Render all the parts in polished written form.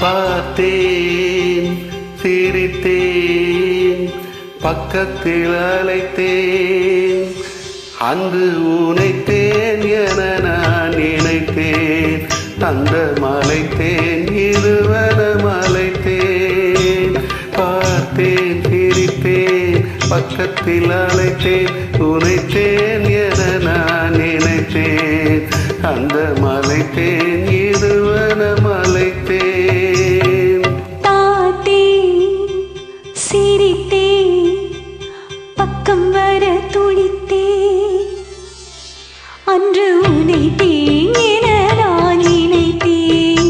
பார்த்தேன், சிரித்தேன், பக்கத்தில் அழைத்தேன். அன்று உனைத்தேன் என நான் நினைத்தேன். அந்த மலைத்தேன் இருவன மலைத்தேன். பார்த்தேன், சிரித்தேன், பக்கத்தில் அழைத்தேன். உனைத்தேன் என நான் நினைத்தேன். அந்த மலைத்தேன் இருவன மலைத்தேன். பார்த்தேன், சிரித்தேன், பக்கம் வர துடித்தேன். அன்று உனைத்தேன் என நான் நினைத்தேன்.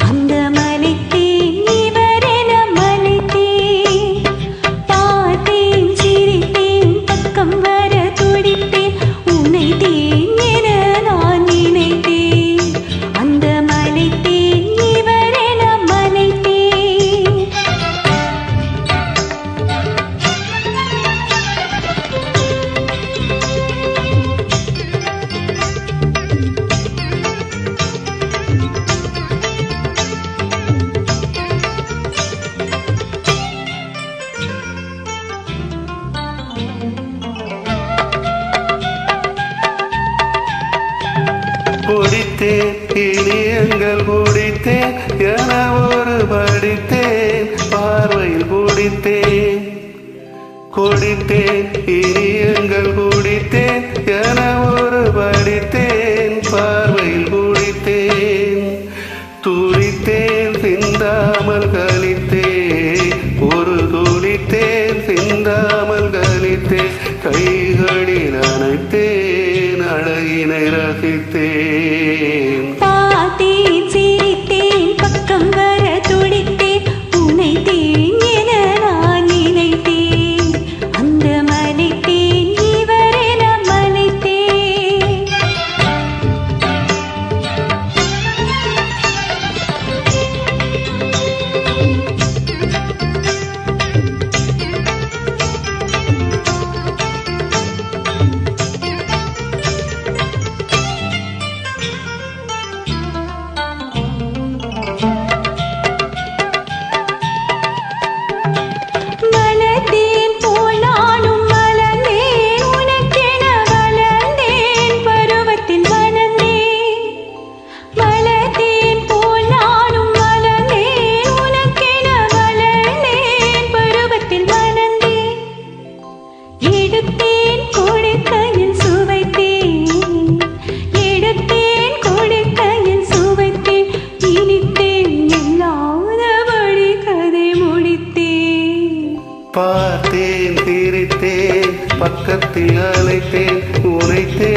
அந்த மலைத்தேன் இவரென மலைத்தேன். பார்த்தேன், சிரித்தேன், பக்கம் வர துடித்தேன். உனைத்தேன் என நான் நினைத்தேன். அந்த மலைத்தேன் இவரென மலைத்தேன். குடித்தேன், இனியங்கள் குடித்தேன் என ஒரு படித்தேன். பார்வையில் குடித்தேன். குடித்தேன், இனியங்கள் குடித்தேன் என ஒரு படித்தேன். பார்வையில் குடித்தேன். துடித்தேன், சிந்தாமல் கழித்தேன். ஒரு துடித்தேன், சிந்தாமல் கழித்தேன். கைகளில் அணைத்தேன், அழகினை ரசித்தேன். பார்த்தேன், சிரித்தேன், பக்கம் வர துடித்தேன். உனைத்தேன் என நான் நினைத்தேன். அந்த மலைத்தேன் இவரென மலைத்தேன். மலர்ந்தேன் போல் நானும் மலர்ந்தேன். உனக்கென வளர்ந்தேன், பருவத்தில் வளர்ந்தேன். மலர்ந்தேன் போல் நானும் மலர்ந்தேன். உனக்கென வளர்ந்தேன், பருவத்தில் வளர்ந்தேன். எடுத்தேன், கொடுக்கையில் சுவைத்தேன். எடுத்தேன், கொடுக்கையில் சுவைத்தேன். இனித்தேன், எல்லாதபடி கதை முடித்தேன். பார்த்தேன், சிரித்தேன், பக்கத்தில் அழைத்தேன். உனைத்தேன்